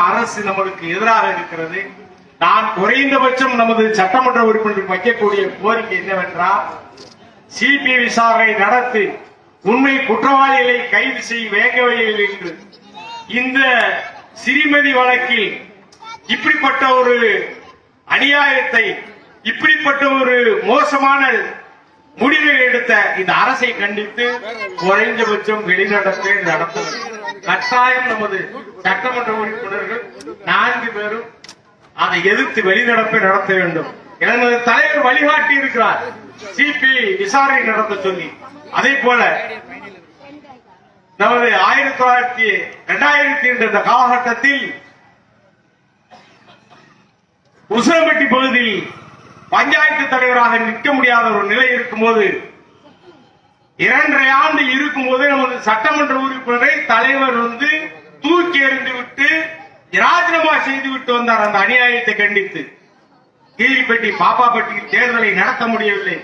அரசு நமக்கு எதிராக இருக்கிறது. நான் குறைந்தபட்சம் நமது சட்டமன்ற உறுப்பினர்கள் வைக்கக்கூடிய கோரிக்கை என்னவென்றால், சிபிஐ விசாரணை நடத்தி உண்மை குற்றவாளிகளை கைது செய்ய வேங்கவையில் என்று இந்த சிறுமதி வழக்கில் இப்படிப்பட்ட ஒரு அநியாயத்தை, இப்படிப்பட்ட ஒரு மோசமான முடிவை எடுத்த இந்த அரசை கண்டித்து குறைந்தபட்சம் வெளிநடப்பை நடத்தும் கட்டாயம் நமது சட்டமன்ற உறுப்பினர்கள் 4 பேரும் அதை எதிர்த்து வெளிநடப்பை நடத்த வேண்டும். எனது தலைவர் வழிகாட்டி இருக்கிறார் சிபிஐ விசாரணை நடத்த சொல்லி. அதே போல நமது 2000 என்ற காலகட்டத்தில் உசிலம்பட்டி பகுதியில் பஞ்சாயத்து தலைவராக நிற்க முடியாத ஒரு நிலை இருக்கும்போது, 2.5 ஆண்டு இருக்கும்போது நமது சட்டமன்ற உறுப்பினரை தலைவர் தூக்கி எறிந்து விட்டு ராஜினாமா செய்து விட்டு வந்தார். அந்த அநியாயத்தை கண்டித்து கீரிப்பட்டி பாப்பாப்பட்டி தேர்தலை நடத்த முடியவில்லை.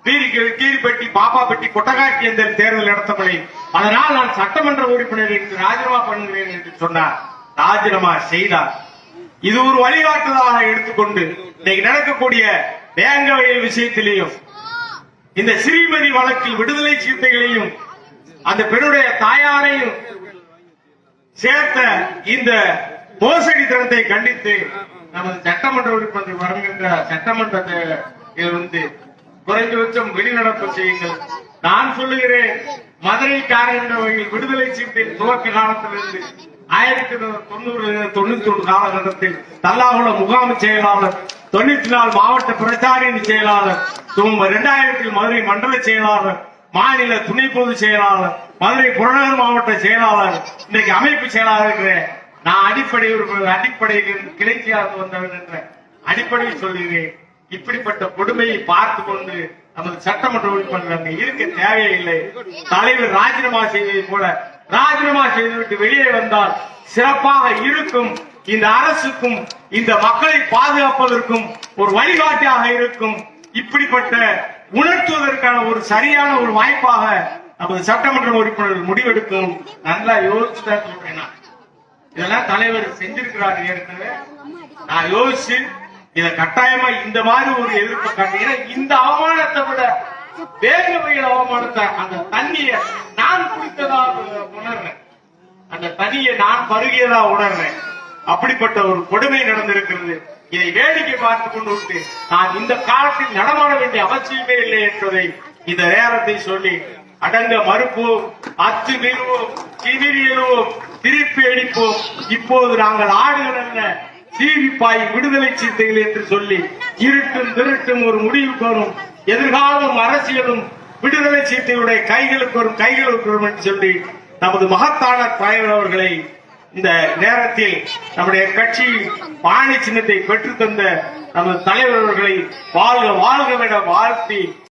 கீரிப்பட்டி பாப்பாப்பட்டி கொட்டகாட்சி தேர்தல் நடத்தவில்லை. அதனால் நான் சட்டமன்ற உறுப்பினருக்கு ராஜினாமா பண்ணுகிறேன் என்று சொன்னார். ராஜினாமா செய்தார். இது ஒரு வழிகாட்டுதலாக எடுத்துக்கொண்டு இன்னைக்கு நடக்கக்கூடிய வேங்கவயல் விஷயத்திலேயும், இந்த ஸ்ரீமதி வழக்கில் விடுதலை சிறுத்தைகளையும் அந்த பெண்ணுடைய தாயாரையும் சேர்த்த இந்த மோசடி தனத்தை கண்டித்து நமது சட்டமன்ற உறுப்பினர் வருகின்ற சட்டமன்றத்தை குறைந்தபட்சம் வெளிநடப்பு செய்யுங்கள். நான் சொல்லுகிறேன், மதுரை காரங்கள் விடுதலை சிறுத்தைகள் துவக்க காலத்திலிருந்து 1991 காலகட்டத்தில் தல்லாகுளம் முகாம் செயலாளர், 94 மாவட்ட பிரச்சாரின் செயலாளர், 2000 மதுரை மண்டல செயலாளர், மாநில துணை பொதுச் செயலாளர், மதுரை புறநகர் மாவட்ட செயலாளர், இன்றைக்கு அமைப்பு செயலாளர் இருக்கிறேன். நான் அடிப்படையில் கிளைச்சியாக வந்தவன் என்ற அடிப்படையில் சொல்கிறேன். இப்படிப்பட்ட கொடுமையை பார்த்து கொண்டு நமது சட்டமன்ற உறுப்பினர்கள் இருக்க தேவையில்லை. தலைவர் ராஜினாமா செய்வதை போல ராஜினாமா செய்துவிட்டு வெளியே வந்தால் சிறப்பாக இருக்கும். இந்த அரசுக்கும் இந்த மக்களை பாதுகாப்பதற்கும் ஒரு வழிகாட்டியாக இருக்கும். இப்படிப்பட்ட உணர்த்துவதற்கான ஒரு சரியான ஒரு வாய்ப்பாக நமது சட்டமன்ற உறுப்பினர்கள் முடிவெடுக்கும். நல்லா யோசிச்சுதான் சொல்றேன். இதெல்லாம் தலைவர் செஞ்சிருக்கிறார் ஏற்கனவே. நான் யோசிச்சு இத கட்டாயமா இந்த மாதிரி ஒரு எதிர்ப்பு காட்டுகிறேன். இந்த அவமானத்தை விட வேங்கவையில் அவமானத்தை, அந்த தண்ணியை நான் குடித்ததாக உணர்றேன், அந்த தண்ணியை நான் பருகியதா உணர்றேன். அப்படிப்பட்ட ஒரு கொடுமை நடந்திருக்கிறது. இதை வேடிக்கை பார்த்துக் கொண்டு விட்டு நான் இந்த காலத்தில் நடமாட வேண்டிய அவசியமே இல்லை என்பதை இந்த நேரத்தை சொல்லி அடங்க மறுப்போம், அத்துமீறுவோம், திமிரியலுவோம், திருப்பி அடிப்போம். இப்போது நாங்கள் ஆடுகள் அல்ல, சீவிப்பாய் விடுதலை சிறுத்தைகள் என்று சொல்லி இருட்டும் திருட்டும் ஒரு முடிவுக்கு வரும். எதிர்காலம் அரசியலும் விடுதலை சிறுத்தைகளுடைய கைகளுக்கு வரும் என்று சொல்லி நமது மகத்தான தலைவர் அவர்களை இந்த நேரத்தில் நம்முடைய கட்சி பாணி சின்னத்தை பெற்றுத்தந்த நமது தலைவர் அவர்களை வாழ்க வாழ்க என வாழ்த்தி